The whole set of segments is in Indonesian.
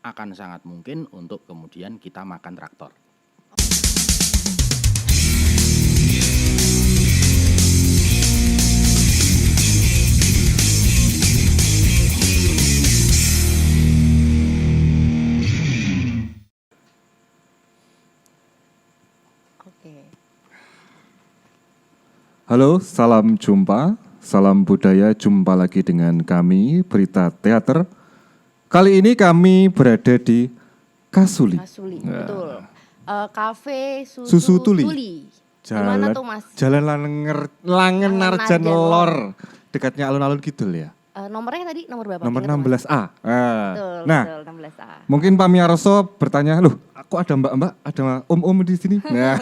akan sangat mungkin untuk kemudian kita makan traktor. Halo, salam jumpa, salam budaya, jumpa lagi dengan kami, Berita Teater. Kali ini kami berada di Kasuli. Kasuli, betul. Kafe Susu Susu Tuli. Tuli. Gimana tuh Mas? Jalan Langen Narjan Lor. Lor. Dekatnya alun-alun Kidul ya. Nomornya tadi nomor berapa? Nomor Ingat, Mas? 16A. Betul, Nah, betul 16A. mungkin Pak Miarso bertanya, loh, aku ada mbak-mbak, ada om-om di sini. Nah.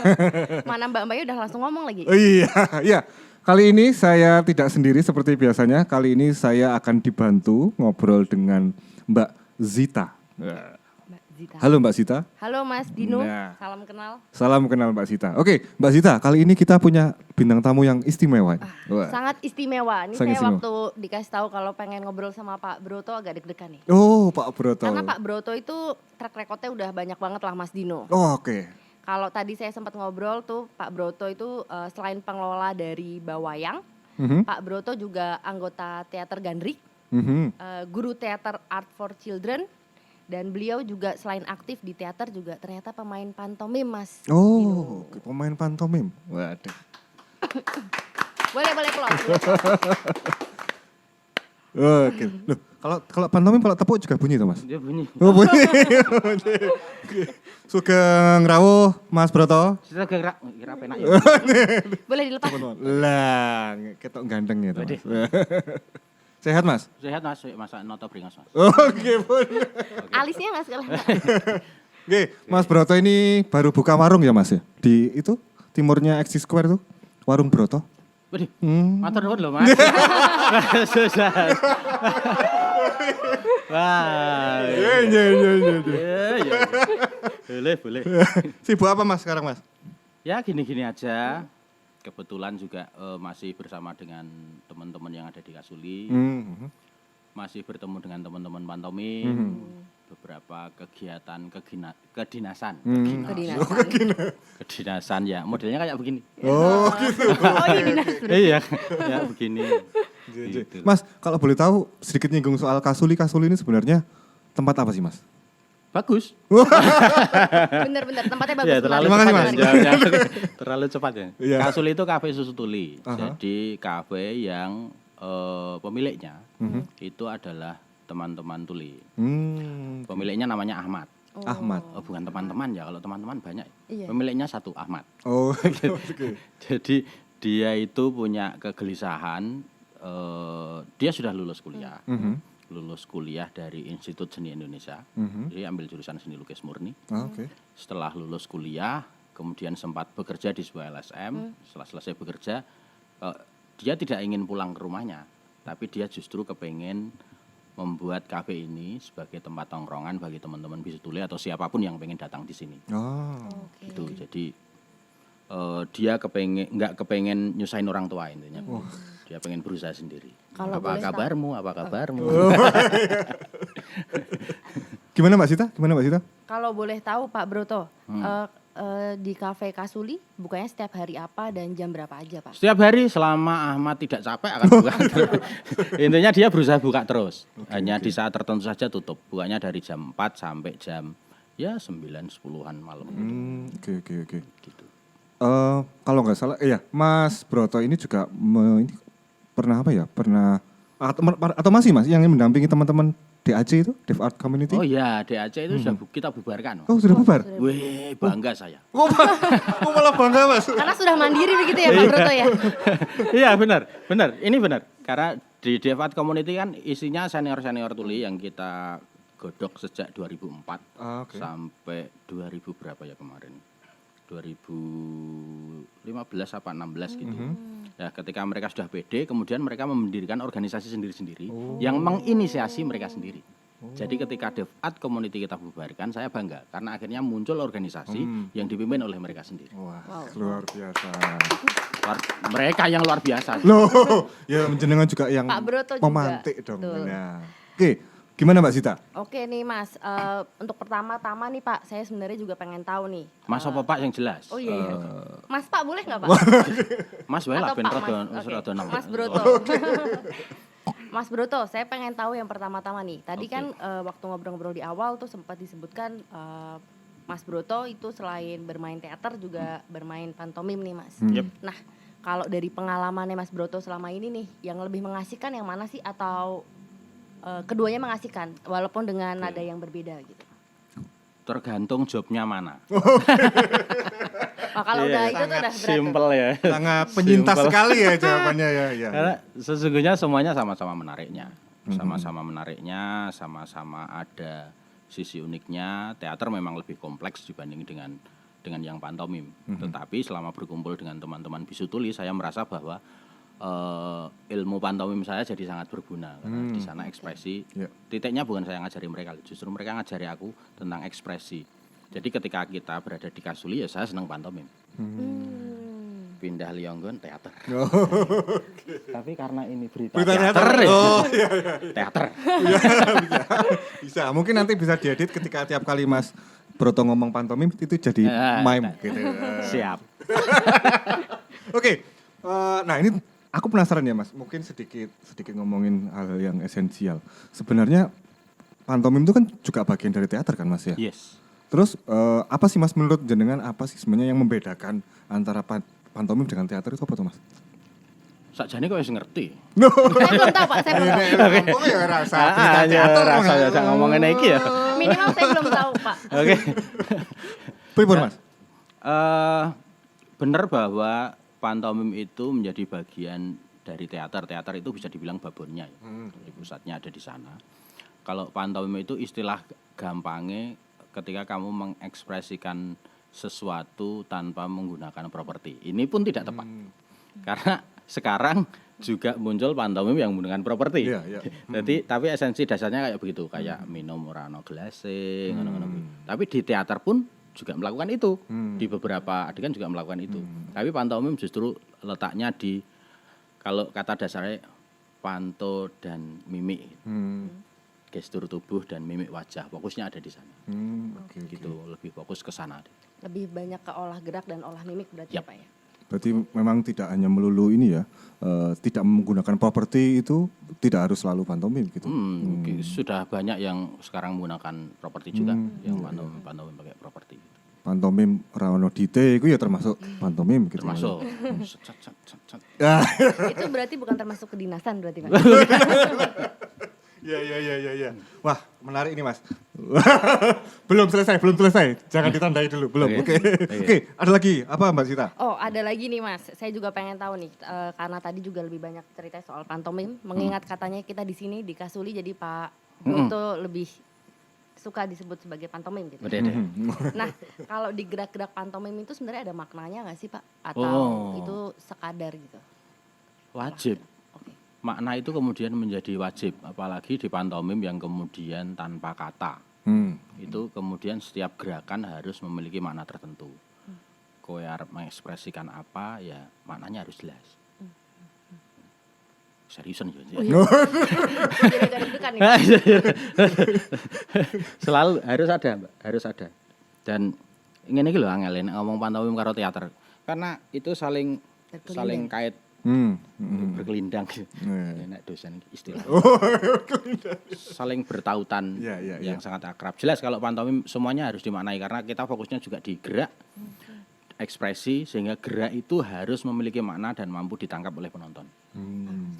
Mana Mbak-mbaknya udah langsung ngomong lagi. Oh iya, iya. Kali ini saya tidak sendiri seperti biasanya. Kali ini saya akan dibantu ngobrol dengan Mbak Zita. Mbak Zita. Halo Mbak Zita. Halo Mas Dino, Nah. salam kenal. Salam kenal Mbak Zita. Oke, Mbak Zita, kali ini kita punya bintang tamu yang istimewa. Wah. Sangat istimewa. Ini Sangat saya istimewa. waktu dikasih tahu kalau pengen ngobrol sama Pak Broto agak deg-degan nih. Oh, Pak Broto. Karena Pak Broto itu track recordnya udah banyak banget lah Mas Dino. Oh, oke. Kalau tadi saya sempat ngobrol tuh Pak Broto itu selain pengelola dari Bawayang, Mhm, Pak Broto juga anggota teater Gandrik, mhm. guru teater Art for Children, dan beliau juga selain aktif di teater juga ternyata pemain pantomim Mas. Oh, oke, pemain pantomim. Waduh. Boleh plot. Oke. Loh, kalau pantomim kalau tepuk juga bunyi tuh, Mas? Dia bunyi. Oh, bunyi. Sugeng rawuh Mas Broto. Kita kira penak ya. Boleh dilepas. Lah, ketok ganteng ya, Mas. Sehat, Mas? Sehat Mas, masak noto beringas Mas. Oke, boleh. Alisnya Mas kalau Oke, Mas Broto ini baru buka warung ya, Mas ya? Di itu timurnya Exit Square tuh, warung Broto. Waduh, Hmm. matur nuwun lho Mas. Susah. Wah. Iya. Iya. Boleh. Sibuk apa, Mas, sekarang, Mas? Ya gini-gini aja. Kebetulan juga masih bersama dengan teman-teman yang ada di Kasuli. Hmm. Masih bertemu dengan teman-teman pantomim. Beberapa kegiatan kedinasan. Kedinasan ya, modelnya kayak begini. Oh, gitu. Oh ini Mas. Iya, ya begini. Gitu. Mas, kalau boleh tahu sedikit nyinggung soal Kasuli. Kasuli ini sebenarnya tempat apa sih, Mas? Bagus. Bener-bener tempatnya bagus. Ya, terlalu Terima kasih, cepat Mas. ya, jawabnya. Terlalu cepat ya. Iya. Kasuli itu kafe Susu Tuli. Aha. Jadi kafe yang pemiliknya itu adalah teman-teman Tuli. Pemiliknya namanya Ahmad. Ahmad. Oh, bukan teman-teman ya, kalau teman-teman banyak. Iya. Pemiliknya satu Ahmad. Oh, oke. Jadi dia itu punya kegelisahan, dia sudah lulus kuliah. Lulus kuliah dari Institut Seni Indonesia. Jadi ambil jurusan seni lukis murni. Ah, oke. Setelah lulus kuliah, kemudian sempat bekerja di sebuah LSM. Setelah selesai bekerja, dia tidak ingin pulang ke rumahnya, tapi dia justru kepengen membuat kafe ini sebagai tempat tongkrongan bagi teman-teman bisu tuli atau siapapun yang pengen datang di sini. Oh. Itu jadi dia nggak kepengen nyusahin orang tua intinya. Dia pengen berusaha sendiri. Kalau Apa boleh kabarmu? Apa kabarmu? Gimana Mbak Sita? Kalau boleh tahu Pak Broto, di kafe Kasuli bukanya setiap hari apa dan jam berapa aja Pak? Setiap hari selama Ahmad tidak capek akan buka terus. Intinya dia berusaha buka terus. Hanya di saat tertentu saja tutup. Bukanya dari jam 4 sampai jam ya 9-10-an malam. Oke. Gitu. Kalau nggak salah, iya, Mas Broto ini juga ini pernah apa ya? Pernah atau masih Mas yang mendampingi teman-teman DAC itu, Deaf Art Community? Oh iya, DAC itu sudah kita bubarkan. Oh, sudah bubar? Wih, bangga saya. Oh, malah bangga Mas. Karena sudah mandiri begitu ya Pak Broto ya? Iya benar. Ini benar. Karena di Deaf Art Community kan isinya senior-senior tuli yang kita godok sejak 2004 Oke. sampai 2000 berapa ya kemarin? 2015 apa 16 gitu. Ya, ketika mereka sudah pede, kemudian mereka mendirikan organisasi sendiri-sendiri yang menginisiasi mereka sendiri. Jadi ketika Deaf Art Community kita bubarkan, saya bangga karena akhirnya muncul organisasi yang dipimpin oleh mereka sendiri. Wah, luar biasa. Mereka yang luar biasa. Loh, ya jenengan juga yang Pak Broto juga. memantik dong. Betul. Nah. Oke, Gimana Mbak Zita? Oke nih Mas, untuk pertama-tama nih Pak, saya sebenarnya juga pengen tahu nih. Mas apa Pak yang jelas? Oh iya, iya. Mas Pak boleh nggak Pak? Mas wae lah Atau ben Pak rada Mas? Oke. rada nang. Mas Broto. Mas Broto, saya pengen tahu yang pertama-tama nih. Tadi Oke. kan waktu ngobrol-ngobrol di awal tuh sempat disebutkan Mas Broto itu selain bermain teater juga bermain pantomim nih Mas. Yep. Nah, kalau dari pengalamannya Mas Broto selama ini nih, yang lebih mengasihkan yang mana sih atau keduanya mengasihkan walaupun dengan nada yang berbeda gitu. Tergantung jobnya mana. Oh, kalau udah itu tuh udah berat. tuh. Simple ya. Sangat penyintas Simple. sekali ya jawabannya ya. Karena sesungguhnya semuanya sama-sama menariknya. Sama-sama menariknya, sama-sama ada sisi uniknya. Teater memang lebih kompleks dibanding dengan yang pantomim. Tetapi selama berkumpul dengan teman-teman bisu tuli, saya merasa bahwa ilmu pantomim saya jadi sangat berguna karena di sana ekspresi. Ya. Titiknya bukan saya ngajari mereka, justru mereka ngajari aku tentang ekspresi. Jadi ketika kita berada di Kasuli ya saya senang pantomim. Pindah Lionggon teater. Tapi karena ini berita teater, ya. Oh, Teater. bisa. Mungkin nanti bisa diedit ketika tiap kali Mas Broto ngomong pantomim itu jadi mime gitu. Siap. Oke. Nah, ini aku penasaran ya Mas. Mungkin sedikit ngomongin hal yang esensial. Sebenarnya pantomim itu kan juga bagian dari teater kan Mas ya? Yes. Terus apa sih Mas menurut jenengan apa sih sebenarnya yang membedakan antara pantomim dengan teater itu apa tuh Mas? Sakjane kok wis ngerti. Saya belum tahu Pak, saya belum tahu. Oh ya rasa Rasa ya ngomongin iki ya. Minimal saya belum tahu Pak. Oke. Pripun Mas? Benar bahwa pantomim itu menjadi bagian dari teater. Teater itu bisa dibilang babonnya ya. Jadi pusatnya ada di sana. Kalau pantomim itu istilah gampangnya ketika kamu mengekspresikan sesuatu tanpa menggunakan properti. Ini pun tidak tepat. Karena sekarang juga muncul pantomim yang menggunakan properti. Iya, iya. Jadi tapi esensi dasarnya kayak begitu, kayak minum ora ono gelase, ngono-ngono. Tapi di teater pun juga melakukan itu. Di beberapa adegan juga melakukan itu. Tapi pantomim justru letaknya di kalau kata dasarnya panto dan mimik. Gestur tubuh dan mimik wajah, fokusnya ada di sana. Oke. Gitu, lebih fokus ke sana. Lebih banyak ke olah gerak dan olah mimik berarti Yap. Pak ya. Berarti memang tidak hanya melulu ini ya, tidak menggunakan properti itu tidak harus selalu pantomim gitu. Sudah banyak yang sekarang menggunakan properti juga, yang pantomim pakai properti. Pantomim Raono Dite itu ya termasuk pantomim gitu. Termasuk. Ya. Itu berarti bukan termasuk kedinasan berarti Pak. Ya. Wah, menarik ini Mas. belum selesai. Jangan ditandai dulu, belum. Oke. Ada lagi apa Mbak Sita? Oh, ada lagi nih Mas. Saya juga pengen tahu nih karena tadi juga lebih banyak cerita soal pantomim. Mengingat katanya kita di sini di Kasuli jadi Pak Broto lebih suka disebut sebagai pantomim gitu. Nah, kalau di gerak-gerak pantomim itu sebenarnya ada maknanya nggak sih Pak? Atau itu sekadar gitu? Wajib. Oke. Makna itu kemudian menjadi wajib, apalagi di pantomim yang kemudian tanpa kata. Itu kemudian setiap gerakan harus memiliki makna tertentu. Kowe arep mengekspresikan apa, ya maknanya harus jelas. Seriusan ya. Jadi agak deg-degan nih, Pak. Selalu harus ada, Mbak, harus ada. Dan ngene iki lho angel nek ngomong pantomim karo teater. Karena itu saling kait berkelindang. Nek dosen istilah. Saling bertautan yang sangat akrab. Jelas kalau pantomim semuanya harus dimaknai karena kita fokusnya juga di gerak, ekspresi sehingga gerak itu harus memiliki makna dan mampu ditangkap oleh penonton.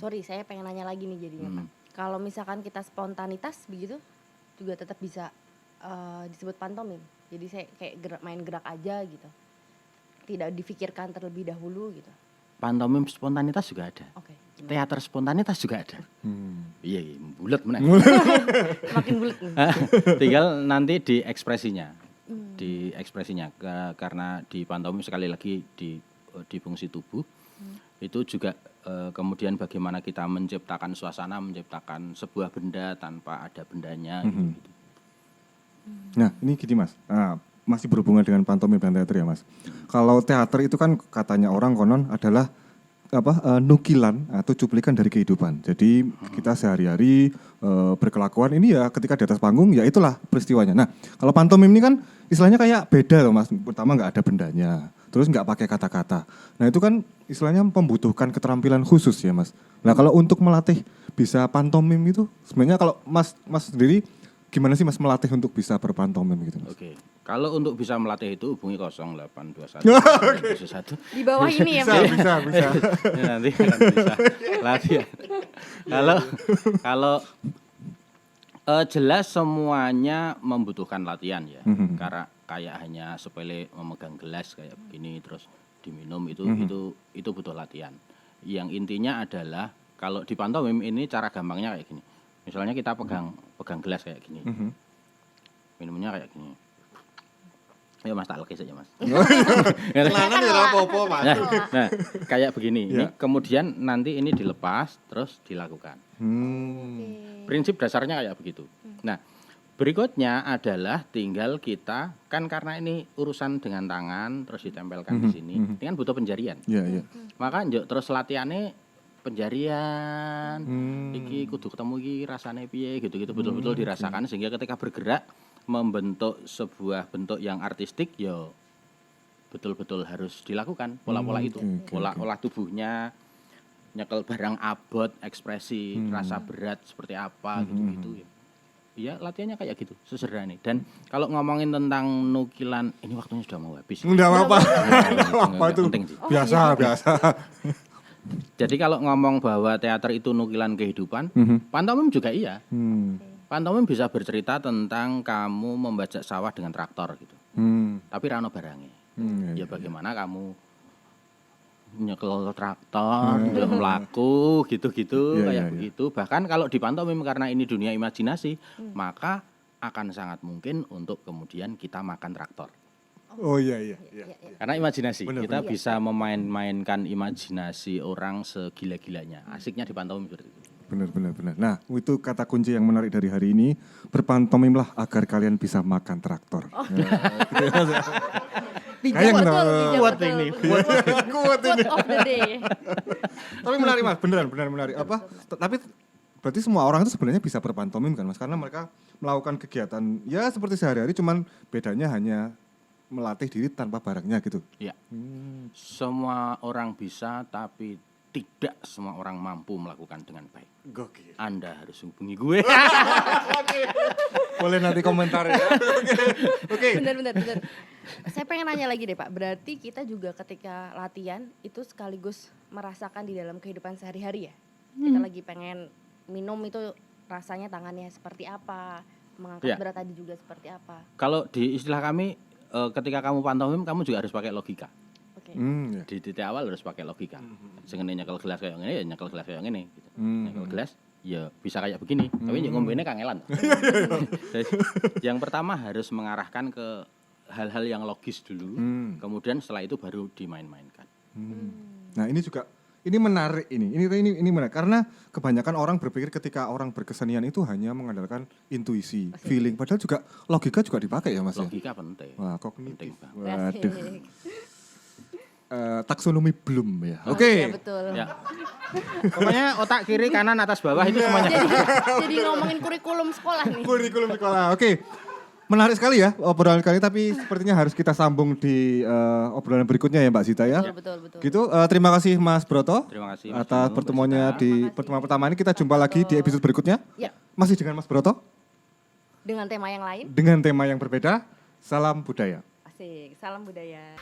Sorry, saya pengen nanya lagi nih jadinya Pak. Kalau misalkan kita spontanitas begitu juga tetap bisa disebut pantomim. Jadi saya kayak main gerak aja gitu. Tidak difikirkan terlebih dahulu gitu. Pantomim spontanitas juga ada. Oke. Teater spontanitas juga ada. Iya, bulet meneh. Makin bulat nih. Tinggal nanti di ekspresinya. Di ekspresinya karena di pantomim sekali lagi di fungsi tubuh itu juga kemudian bagaimana kita menciptakan suasana, menciptakan sebuah benda tanpa ada bendanya gitu. Nah, ini gini Mas. Masih berhubungan dengan pantomim dan teater ya Mas. Kalau teater itu kan katanya orang konon adalah nukilan atau cuplikan dari kehidupan. Jadi kita sehari-hari berkelakuan ini ya ketika di atas panggung ya itulah peristiwanya. Nah kalau pantomim ini kan istilahnya kayak beda loh Mas. Pertama nggak ada bendanya, terus nggak pakai kata-kata. Nah itu kan istilahnya membutuhkan keterampilan khusus ya Mas. Nah kalau untuk melatih bisa pantomim itu sebenarnya kalau Mas sendiri gimana sih Mas melatih untuk bisa berpantomim gitu Mas? Oke. Kalau untuk bisa melatih itu hubungi 0821 1. Di bawah ini ya, Bisa. Nanti akan bisa latihan. Kalau jelas semuanya membutuhkan latihan ya. Karena kayak hanya sepele memegang gelas kayak begini terus diminum itu butuh latihan. Yang intinya adalah kalau di pantomim ini cara gampangnya kayak gini. Misalnya kita pegang gelas kayak gini. Minumnya kayak gini. Ayo Mas tak lekis aja Mas. Lanang ya apa-apa Mas. Nah, kayak begini. Ini Ya. kemudian nanti ini dilepas terus dilakukan. Prinsip dasarnya kayak begitu. Nah, berikutnya adalah tinggal kita kan karena ini urusan dengan tangan terus ditempelkan di sini. Ini kan butuh penjarian. Iya. Maka njuk terus latihannya penjarian. Iki kudu ketemu iki rasane piye gitu-gitu betul-betul dirasakan sehingga ketika bergerak membentuk sebuah bentuk yang artistik ya betul-betul harus dilakukan pola-pola itu. Pola olah tubuhnya, nyekel barang abot, ekspresi, rasa berat seperti apa gitu-gitu ya. Iya, latihannya kayak gitu, sesederhana ini. Dan kalau ngomongin tentang nukilan, ini waktunya sudah mau habis. Enggak apa-apa. Apa itu? penting sih. Biasa. Jadi kalau ngomong bahwa teater itu nukilan kehidupan, pantomim juga iya. Pantomim bisa bercerita tentang kamu membajak sawah dengan traktor gitu. Tapi rano barangnya. Ya bagaimana kamu nyekel traktor, melaku gitu-gitu kayak begitu. Bahkan kalau di pantomim karena ini dunia imajinasi, maka akan sangat mungkin untuk kemudian kita makan traktor. Oh iya. Karena imajinasi, Bener, kita bisa memainkan imajinasi orang segila-gilanya. Asiknya di pantomim seperti itu. Benar. Nah, itu kata kunci yang menarik dari hari ini. Berpantomimlah agar kalian bisa makan traktor. Bijak betul. Kuat ini. Kuat ini. Quote of the day. Tapi menarik Mas, beneran menarik. Tapi berarti semua orang itu sebenarnya bisa berpantomim kan Mas? Karena mereka melakukan kegiatan ya seperti sehari-hari, cuman bedanya hanya melatih diri tanpa barangnya gitu. Ya. Semua orang bisa tapi tidak semua orang mampu melakukan dengan baik. Gokil. Anda harus hubungi gue. Boleh nanti komentar ya. Oke. Benar. Saya pengen nanya lagi deh Pak, berarti kita juga ketika latihan itu sekaligus merasakan di dalam kehidupan sehari-hari ya? Kita lagi pengen minum itu rasanya tangannya seperti apa, mengangkat Ya. berat tadi juga seperti apa. Kalau di istilah kami, ketika kamu pantomim, kamu juga harus pakai logika. Oke. Ya. Di titik awal harus pakai logika. Sengen nyekel gelas kayak ngene ya nyekel gelas kayak ngene gitu. Nyekel gelas ya bisa kayak begini, tapi ngombene kangelan. Jadi, yang pertama harus mengarahkan ke hal-hal yang logis dulu, kemudian setelah itu baru dimain-mainkan. Nah, ini juga menarik ini menarik karena kebanyakan orang berpikir ketika orang berkesenian itu hanya mengandalkan intuisi, feeling, padahal juga logika juga dipakai ya Mas ya. Logika penting. Wah, kognitif. Penting banget. Waduh. Taksonomi belum ya. Ya, Oke. betul. Ya. Pokoknya otak kiri, kanan, atas, bawah itu semuanya. Jadi ngomongin kurikulum sekolah nih. Kurikulum sekolah. Oke. Menarik sekali ya obrolan kali, tapi sepertinya harus kita sambung di obrolan berikutnya ya Mbak Zita ya. Betul. Gitu, terima kasih Mas Broto Terima kasih, Mas atas Bimo, pertemuannya Mbak Zita. di pertemuan pertama ini. Kita jumpa lagi di episode berikutnya. Ya, Masih dengan Mas Broto dengan tema yang lain. dengan tema yang berbeda. Salam budaya. Asik, salam budaya.